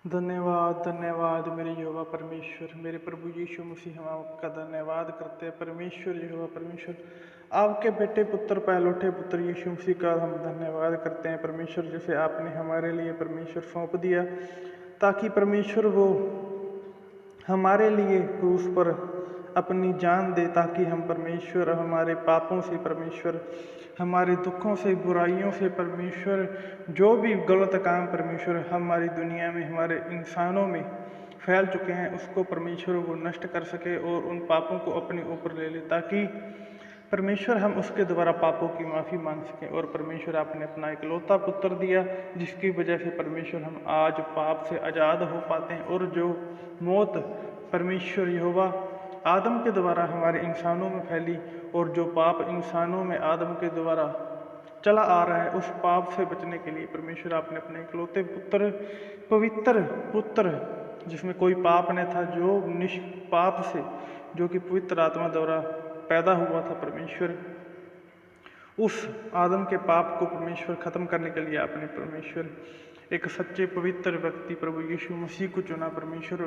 धन्यवाद धन्यवाद मेरे यहोवा परमेश्वर, मेरे प्रभु यीशु मसीह, हम आपका धन्यवाद करते हैं परमेश्वर। यहोवा परमेश्वर, आपके बेटे पुत्र पहलौठे पुत्र यीशु मसीह का हम धन्यवाद करते हैं परमेश्वर, जिसे आपने हमारे लिए परमेश्वर सौंप दिया, ताकि परमेश्वर वो हमारे लिए क्रूस पर अपनी जान दे, ताकि हम परमेश्वर हमारे पापों से, परमेश्वर हमारे दुखों से, बुराइयों से, परमेश्वर जो भी गलत काम परमेश्वर हमारी दुनिया में, हमारे इंसानों में फैल चुके हैं, उसको परमेश्वर वो नष्ट कर सके और उन पापों को अपने ऊपर ले ले, ताकि परमेश्वर हम उसके द्वारा पापों की माफ़ी मांग सकें। और परमेश्वर आपने अपना इकलौता पुत्र दिया, जिसकी वजह से परमेश्वर हम आज पाप से आज़ाद हो पाते हैं। और जो मौत परमेश्वर यहोवा आदम के द्वारा हमारे इंसानों में फैली, और जो पाप इंसानों में आदम के द्वारा चला आ रहा है, उस पाप से बचने के लिए परमेश्वर आपने अपने इकलौते पुत्र, पवित्र पुत्र, जिसमें कोई पाप न था, जो निष्पाप से, जो कि पवित्र आत्मा द्वारा पैदा हुआ था परमेश्वर, उस आदम के पाप को परमेश्वर ख़त्म करने के लिए आपने परमेश्वर एक सच्चे पवित्र व्यक्ति प्रभु यीशु मसीह को चुना परमेश्वर,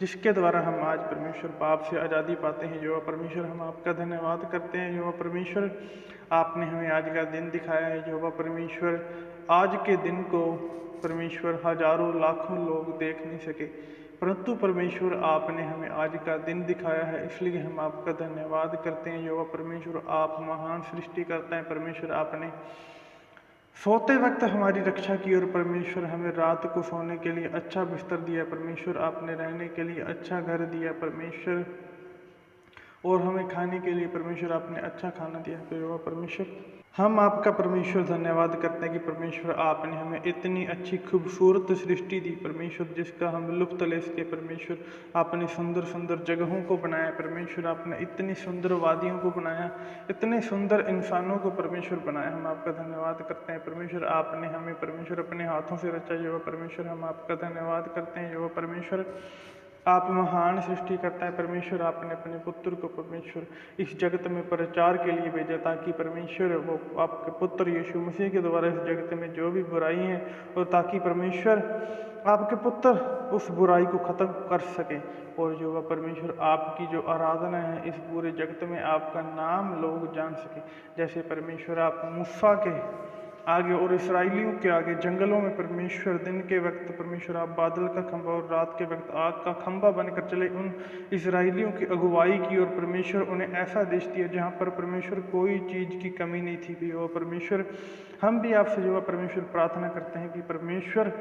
जिसके द्वारा हम आज परमेश्वर पाप से आज़ादी पाते हैं। यहोवा परमेश्वर, हम आपका धन्यवाद करते हैं। यहोवा परमेश्वर, आपने हमें आज का दिन दिखाया है। यहोवा परमेश्वर, आज के दिन को परमेश्वर हजारों लाखों लोग देख नहीं सके, परंतु परमेश्वर आपने हमें आज का दिन दिखाया है, इसलिए हम आपका धन्यवाद करते हैं। यहोवा परमेश्वर, आप महान सृष्टि करते हैं परमेश्वर। आपने सोते वक्त हमारी रक्षा की, और परमेश्वर हमें रात को सोने के लिए अच्छा बिस्तर दिया परमेश्वर। आपने रहने के लिए अच्छा घर दिया परमेश्वर, और हमें खाने के लिए परमेश्वर आपने अच्छा खाना दिया। तो यहोवा परमेश्वर, हम आपका परमेश्वर धन्यवाद करते हैं कि परमेश्वर आपने हमें इतनी अच्छी खूबसूरत सृष्टि दी परमेश्वर, जिसका हम लुत्फ ले सके परमेश्वर। आपने सुंदर सुंदर जगहों को बनाया परमेश्वर, आपने इतनी सुंदर वादियों को बनाया, इतने सुंदर इंसानों को परमेश्वर बनाया। हम आपका धन्यवाद करते हैं परमेश्वर। आपने हमें परमेश्वर अपने हाथों से रचा। यहोवा परमेश्वर, हम आपका धन्यवाद करते हैं। यहोवा परमेश्वर, आप महान सृष्टि करता है परमेश्वर। आपने अपने पुत्र को परमेश्वर इस जगत में प्रचार के लिए भेजा, ताकि परमेश्वर वो आपके पुत्र यीशु मसीह के द्वारा इस जगत में जो भी बुराई है, और ताकि परमेश्वर आपके पुत्र उस बुराई को ख़त्म कर सके। और जो वह परमेश्वर आपकी जो आराधना है इस पूरे जगत में, आपका नाम लोग जान सके, जैसे परमेश्वर आप मूसा के आगे और इसराइलियों के आगे जंगलों में परमेश्वर दिन के वक्त परमेश्वर आप बादल का खंभा और रात के वक्त आग का खंभा बनकर चले, उन इसराइलियों की अगुवाई की, और परमेश्वर उन्हें ऐसा देश दिया जहाँ पर परमेश्वर कोई चीज़ की कमी नहीं थी भी। और परमेश्वर, हम भी आपसे जो है परमेश्वर प्रार्थना करते हैं कि परमेश्वर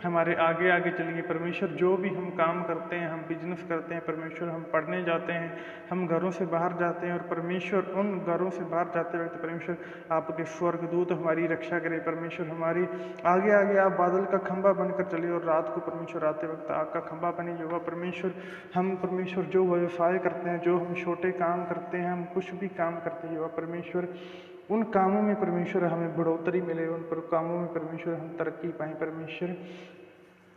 हमारे आगे आगे चलिए परमेश्वर। जो भी हम काम करते हैं, हम बिजनेस करते हैं परमेश्वर, हम पढ़ने जाते हैं, हम घरों से बाहर जाते हैं, और परमेश्वर उन घरों से बाहर जाते वक्त परमेश्वर आपके स्वर्गदूत हमारी रक्षा करें परमेश्वर। हमारी आगे आगे आप बादल का खंभा बनकर चले, और रात को परमेश्वर आते वक्त आग का खंभा बने। युवा परमेश्वर, हम परमेश्वर जो व्यवसाय करते हैं, जो हम छोटे काम करते हैं, हम कुछ भी काम करते हैं युवा परमेश्वर, उन कामों में परमेश्वर हमें बढ़ोतरी मिले, उन पर कामों में परमेश्वर हम तरक्की पाएँ परमेश्वर।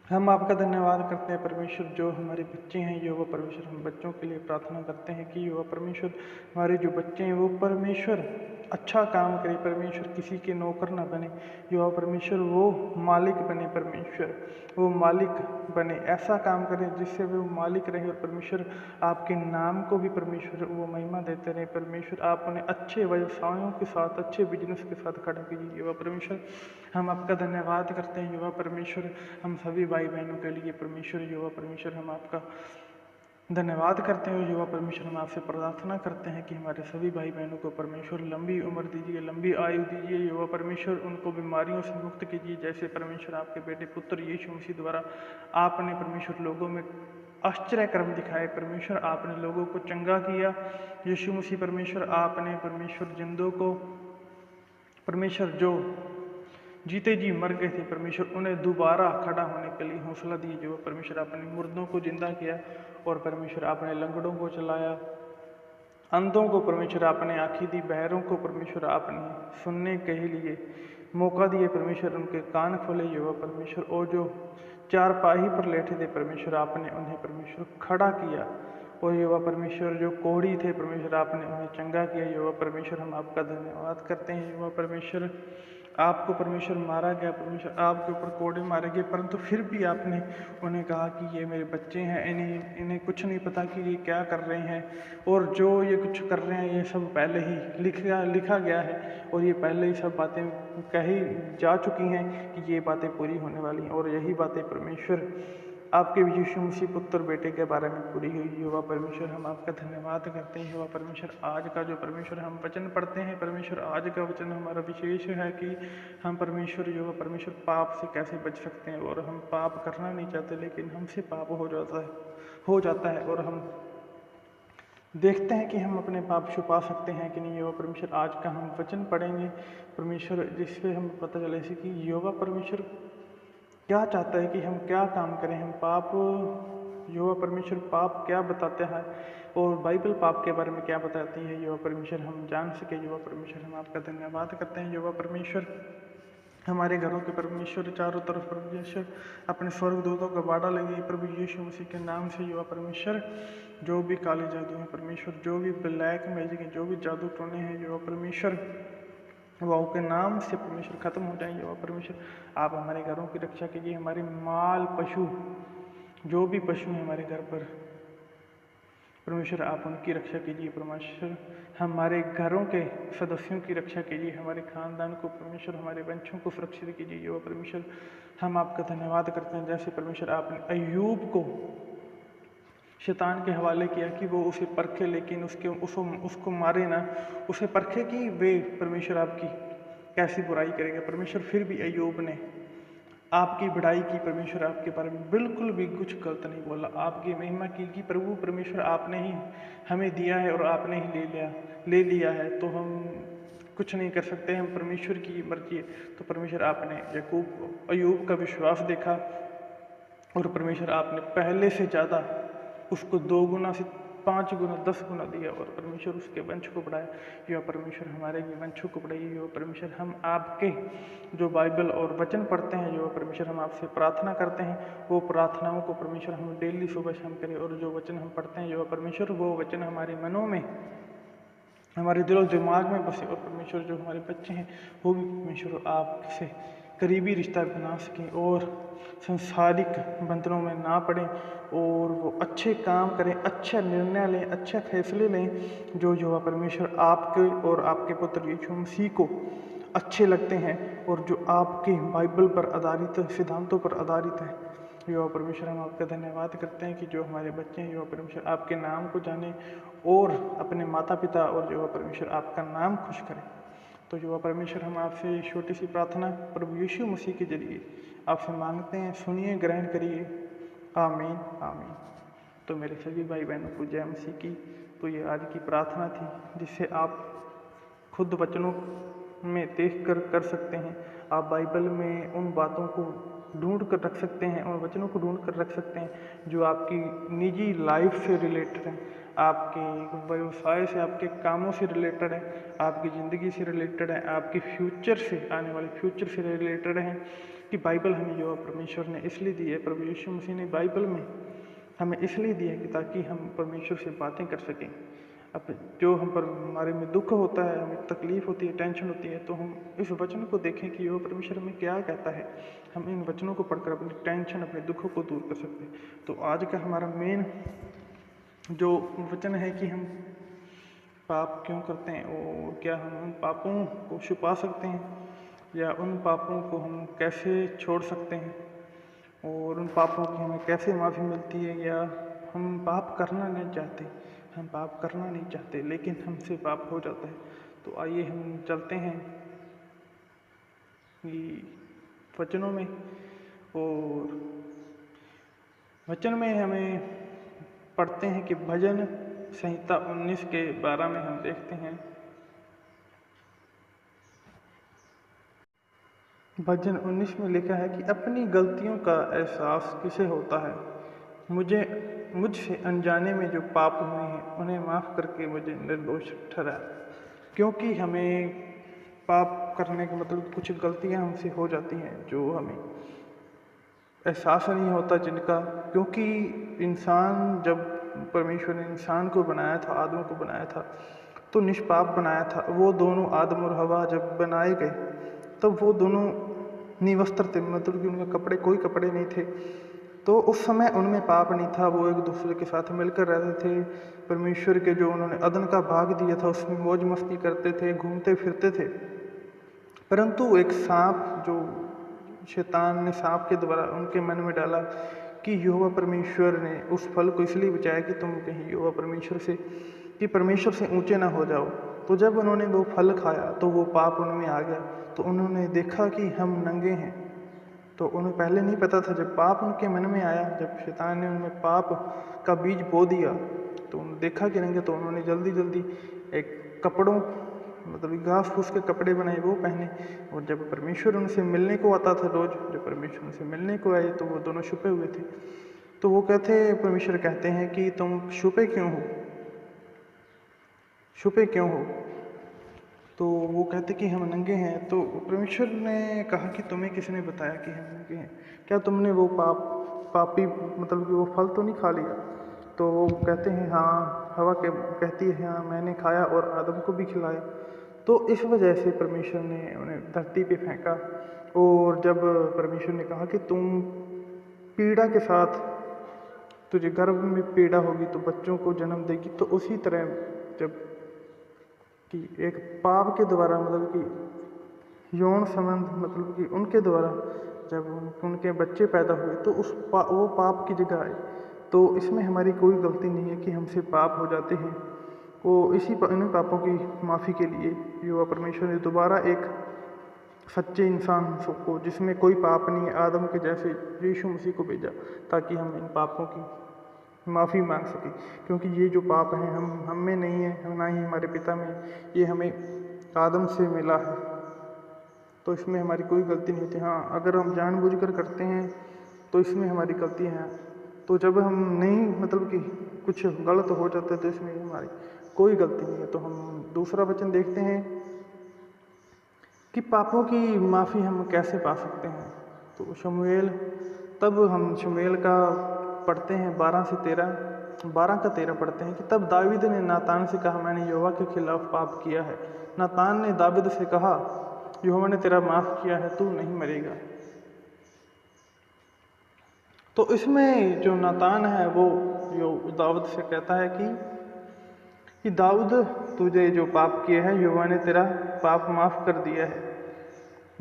हम आपका धन्यवाद करते हैं परमेश्वर। जो हमारे बच्चे हैं युवा परमेश्वर, हम बच्चों के लिए प्रार्थना करते हैं कि युवा परमेश्वर हमारे जो बच्चे हैं वो परमेश्वर अच्छा काम करें परमेश्वर, किसी के नौकर ना बने युवा परमेश्वर, वो मालिक बने परमेश्वर, वो मालिक बने, ऐसा काम करें जिससे वो मालिक रहे, और परमेश्वर आपके नाम को भी परमेश्वर वो महिमा देते रहे परमेश्वर। आप उन्हें अच्छे व्यवसायों के साथ, अच्छे बिजनेस के साथ खड़ा कीजिए युवा परमेश्वर। हम आपका धन्यवाद करते हैं युवा परमेश्वर। हम सभी भाई बहनों के लिए परमेश्वर युवा परमेश्वर हम आपका धन्यवाद करते हैं। और युवा परमेश्वर, हम आपसे प्रार्थना करते हैं कि हमारे सभी भाई बहनों को परमेश्वर लंबी उम्र दीजिए, लंबी आयु दीजिए युवा परमेश्वर, उनको बीमारियों से मुक्त कीजिए, जैसे परमेश्वर आपके बेटे पुत्र यीशु मसीह द्वारा आपने परमेश्वर लोगों में आश्चर्य कर्म दिखाए परमेश्वर, आपने लोगों को चंगा किया यीशु मसीह परमेश्वर। आपने परमेश्वर जिंदों को परमेश्वर जो जीते जी मर गए थे परमेश्वर, उन्हें दोबारा खड़ा होने के लिए हौसला दिए जो परमेश्वर। आपने मुर्दों को जिंदा किया, और परमेश्वर आपने लंगड़ों को चलाया, अंधों को परमेश्वर आपने आँखें दी, बहरों को परमेश्वर आपने सुनने के लिए मौका दिए परमेश्वर, उनके कान खोले युवा परमेश्वर। और जो चारपाई पर लेटे थे परमेश्वर, आपने उन्हें परमेश्वर खड़ा किया, और युवा परमेश्वर जो कोढ़ी थे परमेश्वर, आपने उन्हें चंगा किया युवा परमेश्वर। हम आपका धन्यवाद करते हैं युवा परमेश्वर। आपको परमेश्वर मारा गया, परमेश्वर आपके ऊपर कोड़े मारे गए, परंतु फिर भी आपने उन्हें कहा कि ये मेरे बच्चे हैं, इन्हें इन्हें कुछ नहीं पता कि ये क्या कर रहे हैं, और जो ये कुछ कर रहे हैं ये सब पहले ही लिखा गया है, और ये पहले ही सब बातें कही जा चुकी हैं कि ये बातें पूरी होने वाली हैं। और यही बातें परमेश्वर आपके यीशु मसीह पुत्र बेटे के बारे में पूरी हुई। यहोवा परमेश्वर, हम आपका धन्यवाद करते हैं। यहोवा परमेश्वर, आज का जो परमेश्वर हम वचन पढ़ते हैं, परमेश्वर आज का वचन हमारा विशेष है कि हम परमेश्वर यहोवा परमेश्वर पाप से कैसे बच सकते हैं। और हम पाप करना नहीं चाहते, लेकिन हमसे पाप हो जाता है और हम देखते हैं कि हम अपने पाप छुपा सकते हैं कि नहीं। यहोवा परमेश्वर, आज का हम वचन पढ़ेंगे परमेश्वर, जिससे हमें पता चले कि यहोवा परमेश्वर क्या चाहता है कि हम क्या काम करें। हम पाप, यहोवा परमेश्वर पाप क्या बताते हैं और बाइबल पाप के बारे में क्या बताती है, यहोवा परमेश्वर हम जान सके। यहोवा परमेश्वर, हम आपका धन्यवाद करते हैं। यहोवा परमेश्वर, हमारे घरों के परमेश्वर, चारों तरफ परमेश्वर अपने स्वर्गदूतों का बाड़ा लगे प्रभु यीशु मसीह के नाम से। यहोवा परमेश्वर, जो भी काले जादू हैं परमेश्वर, जो भी ब्लैक मैजिक हैं, जो भी जादू टोने हैं, यहोवा परमेश्वर वाओ के नाम से परमेश्वर खत्म हो जाएंगे। और परमेश्वर, आप हमारे घरों की रक्षा कीजिए। हमारे माल पशु, जो भी पशु हैं हमारे घर पर परमेश्वर, आप उनकी रक्षा कीजिए। परमेश्वर, हमारे घरों के सदस्यों की रक्षा कीजिए। हमारे खानदान को परमेश्वर, हमारे वंशों को सुरक्षित कीजिए। वो परमेश्वर, हम आपका धन्यवाद करते हैं। जैसे परमेश्वर आपने अय्यूब को शैतान के हवाले किया कि वो उसे परखे, लेकिन उसको मारे ना, उसे परखे कि वे परमेश्वर आपकी कैसी बुराई करेंगे। परमेश्वर, फिर भी अय्यूब ने आपकी बढ़ाई की। परमेश्वर, आपके बारे में बिल्कुल भी कुछ गलत नहीं बोला, आपकी महिमा की कि प्रभु परमेश्वर, आपने ही हमें दिया है और आपने ही ले लिया है, तो हम कुछ नहीं कर सकते, हम परमेश्वर की मर्जी है। तो परमेश्वर, आपने अय्यूब का विश्वास देखा और परमेश्वर आपने पहले से ज़्यादा उसको 2 गुना से 5 गुना 10 गुना दिया और परमेश्वर उसके वंश को बढ़ाया। यो परमेश्वर, हमारे भी वंशों को बढ़ाइए। यो परमेश्वर, हम आपके जो बाइबल और वचन पढ़ते हैं, यो परमेश्वर हम आपसे प्रार्थना करते हैं, वो प्रार्थनाओं को परमेश्वर हम डेली सुबह शाम करें। और जो वचन हम पढ़ते हैं यो परमेश्वर, वो वचन हमारे मनों में, हमारे दिलो दिमाग में बसे। और परमेश्वर, जो हमारे बच्चे हैं वो भी परमेश्वर आपसे करीबी रिश्ता बना सकें और संसारिक बंधनों में ना पड़ें, और वो अच्छे काम करें, अच्छा निर्णय लें, अच्छा फैसले लें जो परमेश्वर आपके और आपके पुत्र यीशु मसीह को अच्छे लगते हैं और जो आपके बाइबल पर आधारित सिद्धांतों पर आधारित है। यो परमेश्वर, हम आपका धन्यवाद करते हैं कि जो हमारे बच्चे हैं यो परमेश्वर आपके नाम को जाने और अपने माता पिता और जो परमेश्वर आपका नाम खुश करें। तो जो परमेश्वर, हम आपसे छोटी सी प्रार्थना प्रभु यीशु मसीह के जरिए आपसे मांगते हैं, सुनिए, ग्रहण करिए। आमीन आमीन। तो मेरे सभी भाई बहनों को जय मसीह की। तो ये आज की प्रार्थना थी, जिससे आप खुद वचनों में देख कर सकते हैं। आप बाइबल में उन बातों को ढूंढ कर रख सकते हैं और वचनों को ढूंढ कर रख सकते हैं जो आपकी निजी लाइफ से रिलेटेड हैं, आपके व्यवसाय से, आपके कामों से रिलेटेड है, आपकी ज़िंदगी से रिलेटेड है, आपके फ्यूचर से, आने वाले फ्यूचर से रिलेटेड है। कि बाइबल हमें जो परमेश्वर ने इसलिए दी है, प्रभु यीशु मसीह ने बाइबल में हमें इसलिए दी है कि ताकि हम परमेश्वर से बातें कर सकें। अब जो हम पर हमारे में दुख होता है, हमें तकलीफ़ होती है, टेंशन होती है, तो हम इस वचन को देखें कि वो परमेश्वर हमें क्या कहता है। हम इन वचनों को पढ़कर अपनी टेंशन, अपने दुखों को दूर कर सकते हैं। तो आज का हमारा मेन जो वचन है कि हम पाप क्यों करते हैं और क्या हम उन पापों को छुपा सकते हैं, या उन पापों को हम कैसे छोड़ सकते हैं, और उन पापों की हमें कैसे माफ़ी मिलती है। या हम पाप करना नहीं चाहते, हम पाप करना नहीं चाहते लेकिन हमसे पाप हो जाता है। तो आइए हम चलते हैं कि वचनों में, और वचन में हमें पढ़ते हैं कि भजन संहिता 19 के 12 में हम देखते हैं, भजन 19 में लिखा है कि अपनी गलतियों का एहसास किसे होता है, मुझसे अनजाने में जो पाप हुए हैं उन्हें माफ़ करके मुझे निर्दोष ठहरा। क्योंकि हमें पाप करने का मतलब कुछ गलतियां हमसे हो जाती हैं जो हमें एहसास नहीं होता जिनका, क्योंकि इंसान, जब परमेश्वर ने इंसान को बनाया था, आदम को बनाया था, तो निष्पाप बनाया था। वो दोनों आदम और हवा जब बनाए गए तब वो दोनों निवस्त्र थे, मतलब कि उनके कपड़े, कोई कपड़े नहीं थे। तो उस समय उनमें पाप नहीं था, वो एक दूसरे के साथ मिलकर रहते थे। परमेश्वर के जो उन्होंने अदन का भाग दिया था उसमें मौज मस्ती करते थे, घूमते फिरते थे। परंतु एक सांप, जो शैतान ने सांप के द्वारा उनके मन में डाला कि यहोवा परमेश्वर ने उस फल को इसलिए बचाया कि तुम कहीं यहोवा परमेश्वर से, कि परमेश्वर से ऊंचे ना हो जाओ। तो जब उन्होंने वो फल खाया तो वो पाप उनमें आ गया। तो उन्होंने देखा कि हम नंगे हैं। तो उन्हें पहले नहीं पता था, जब पाप उनके मन में आया, जब शैतान ने उनमें पाप का बीज बो दिया, तो उन्होंने देखा कि नंगे। तो उन्होंने जल्दी जल्दी एक कपड़ों, मतलब घास फूस के कपड़े बनाए, वो पहने। और जब परमेश्वर उनसे मिलने को आता था रोज, जब परमेश्वर उनसे मिलने को आए तो वो दोनों छुपे हुए थे। तो वो परमेश्वर कहते हैं कि तुम छुपे क्यों हो, छुपे क्यों हो। तो वो कहते कि हम नंगे हैं। तो परमेश्वर ने कहा कि तुम्हें किसने बताया कि हम नंगे हैं, क्या तुमने वो पापी, मतलब कि वो फल तो नहीं खा लिया। तो वो कहते हैं हाँ, हवा के कहती है हाँ मैंने खाया और आदम को भी खिलाया। तो इस वजह से परमेश्वर ने उन्हें धरती पे फेंका। और जब परमेश्वर ने कहा कि तुम पीड़ा के साथ, तुझे गर्भ में पीड़ा होगी तो बच्चों को जन्म देगी, तो उसी तरह जब कि एक पाप के द्वारा, मतलब कि यौन संबंध, मतलब कि उनके द्वारा जब उनके बच्चे पैदा हुए तो वो पाप की जगह आए। तो इसमें हमारी कोई गलती नहीं है कि हमसे पाप हो जाते हैं। वो इन पापों की माफ़ी के लिए युवा परमेश्वर ने दोबारा एक सच्चे इंसान को, जिसमें कोई पाप नहीं है, आदम के जैसे यीशु मसीह को भेजा, ताकि हम इन पापों की माफ़ी मांग सकें। क्योंकि ये जो पाप हैं हम में नहीं है, ना ही हमारे पिता में, ये हमें आदम से मिला है। तो इसमें हमारी कोई गलती नहीं थी। हाँ, अगर हम जानबूझकर करते हैं तो इसमें हमारी गलती है। तो जब हम नहीं, मतलब कि कुछ गलत हो जाता है तो इसमें हमारी कोई गलती नहीं है। तो हम दूसरा वचन देखते हैं कि पापों की माफ़ी हम कैसे पा सकते हैं। तो शमूएल, तब हम शमूएल का पढ़ते हैं 12 से 13, 12 का 13 पढ़ते हैं कि तब दावीद ने नातान से कहा, मैंने यहोवा के खिलाफ पाप किया है। नातान ने दावीद से कहा, यहोवा ने तेरा माफ़ किया है, तू नहीं मरेगा। तो इसमें जो नातान है वो जो दाऊद से कहता है कि दाऊद, तुझे जो पाप किया है यहोवा ने तेरा पाप माफ़ कर दिया है।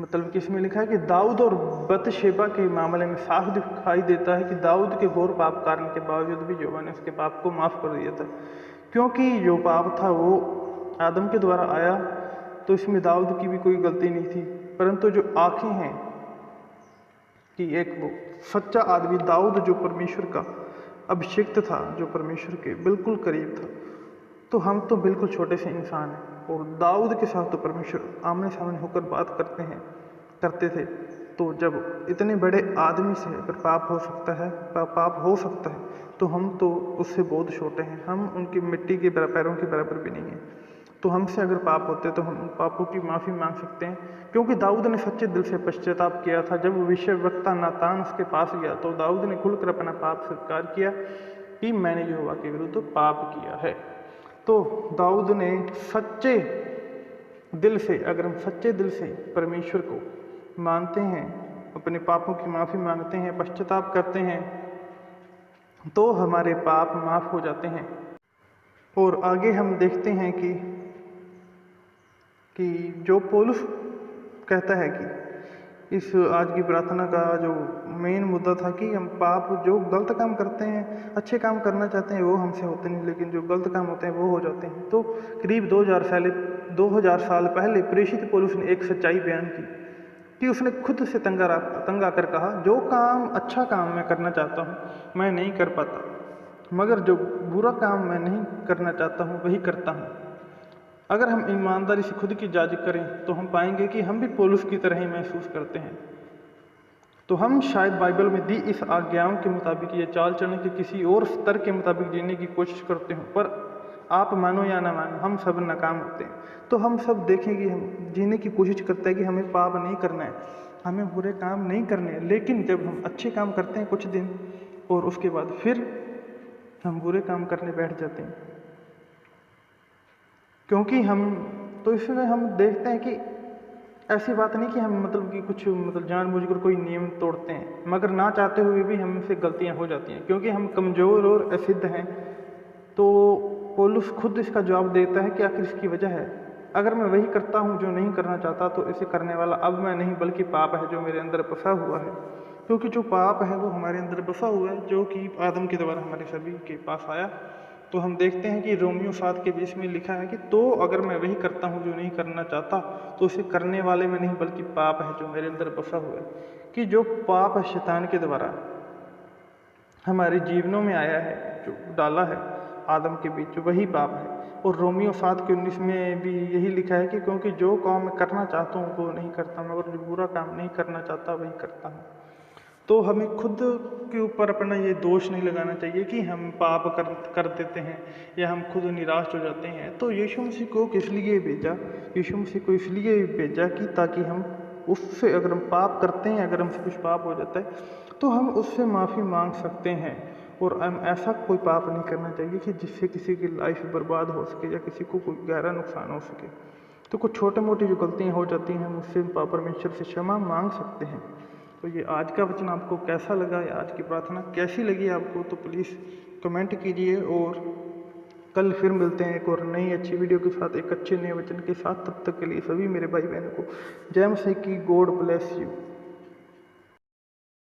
मतलब कि इसमें लिखा है कि दाऊद और बतशेबा के मामले में साफ दिखाई देता है कि दाऊद के घोर पाप कारण के बावजूद भी यहोवा ने उसके पाप को माफ़ कर दिया था। क्योंकि जो पाप था वो आदम के द्वारा आया, तो इसमें दाऊद की भी कोई गलती नहीं थी। परंतु जो आँखें हैं कि एक वो सच्चा आदमी दाऊद, जो परमेश्वर का अभिषिक्त था, जो परमेश्वर के बिल्कुल करीब था, तो हम तो बिल्कुल छोटे से इंसान हैं। और दाऊद के साथ तो परमेश्वर आमने सामने होकर बात करते थे। तो जब इतने बड़े आदमी से अगर पाप हो सकता है, तो हम तो उससे बहुत छोटे हैं। हम उनकी मिट्टी के पैरों के बराबर भी नहीं हैं। तो हमसे अगर पाप होते तो हम उन पापों की माफ़ी मांग सकते हैं। क्योंकि दाऊद ने सच्चे दिल से पश्चाताप किया था। जब भविष्यवक्ता नातान उसके पास गया तो दाऊद ने खुलकर अपना पाप स्वीकार किया कि मैंने यहोवा के विरुद्ध पाप किया है। तो दाऊद ने सच्चे दिल से, अगर हम सच्चे दिल से परमेश्वर को मानते हैं, अपने पापों की माफ़ी मांगते हैं, पश्चाताप करते हैं, तो हमारे पाप माफ़ हो जाते हैं। और आगे हम देखते हैं कि जो पौलुस कहता है कि इस आज की प्रार्थना का जो मेन मुद्दा था कि हम पाप, जो गलत काम करते हैं, अच्छे काम करना चाहते हैं वो हमसे होते नहीं, लेकिन जो गलत काम होते हैं वो हो जाते हैं। तो करीब 2000 साल पहले प्रेषित पौलुस ने एक सच्चाई बयान की कि उसने खुद से तंग आकर कहा, जो काम अच्छा काम मैं करना चाहता हूँ मैं नहीं कर पाता, मगर जो बुरा काम मैं नहीं करना चाहता हूँ वही करता हूँ। अगर हम ईमानदारी से खुद की जांच करें तो हम पाएंगे कि हम भी पौलुस की तरह ही महसूस करते हैं। तो हम शायद बाइबल में दी इस आज्ञाओं के मुताबिक या चाल चलने के किसी और स्तर के मुताबिक जीने की कोशिश करते हों, पर आप मानो या ना मानो हम सब नाकाम होते हैं। तो हम सब देखेंगे, हम जीने की कोशिश करते हैं कि हमें पाप नहीं करना है, हमें बुरे काम नहीं करने हैं। लेकिन जब हम अच्छे काम करते हैं कुछ दिन और उसके बाद फिर हम बुरे काम करने बैठ जाते हैं, क्योंकि हम, तो इसमें हम देखते हैं कि ऐसी बात नहीं कि हम मतलब कि कुछ मतलब जानबूझकर कोई नियम तोड़ते हैं, मगर ना चाहते हुए भी हमसे गलतियां हो जाती हैं क्योंकि हम कमज़ोर और असिद्ध हैं। तो पौलुस खुद इसका जवाब देता है कि आखिर इसकी वजह है, अगर मैं वही करता हूँ जो नहीं करना चाहता तो इसे करने वाला अब मैं नहीं बल्कि पाप है जो मेरे अंदर बसा हुआ है। क्योंकि जो पाप है वो हमारे अंदर बसा हुआ है, जो कि आदम के द्वारा हमारे सभी के पास आया। तो हम देखते हैं कि रोमियो 7:20 में लिखा है कि तो अगर मैं वही करता हूँ जो नहीं करना चाहता तो उसे करने वाले में नहीं बल्कि पाप है जो मेरे अंदर बसा हुआ है। कि जो पाप है शैतान के द्वारा हमारे जीवनों में आया है, जो डाला है आदम के बीच, वही पाप है। और रोमियो 7:19 में भी यही लिखा है कि क्योंकि जो काम मैं करना चाहता हूँ वो नहीं करता, मगर जो बुरा काम नहीं करना चाहता वही करता हूँ। तो हमें खुद के ऊपर अपना ये दोष नहीं लगाना चाहिए कि हम पाप कर देते हैं या हम खुद निराश हो जाते हैं। तो यीशु मसीह को किस लिए भेजा? यीशु मसीह को इसलिए भेजा कि ताकि हम उससे, अगर हम पाप करते हैं, अगर हमसे कुछ पाप हो जाता है तो हम उससे माफ़ी मांग सकते हैं। और हम ऐसा कोई पाप नहीं करना चाहिए कि जिससे किसी की लाइफ बर्बाद हो सके या किसी को कोई गहरा नुकसान हो सके। तो कुछ छोटे मोटी जो गलतियाँ हो जाती हैं हम उससे परमेश्वर से क्षमा मांग सकते हैं। तो ये आज का वचन आपको कैसा लगा या आज की प्रार्थना कैसी लगी आपको, तो प्लीज़ कमेंट कीजिए। और कल फिर मिलते हैं एक और नई अच्छी वीडियो के साथ, एक अच्छे नए वचन के साथ। तब तक के लिए सभी मेरे भाई बहनों को जय मसीह की। God bless you.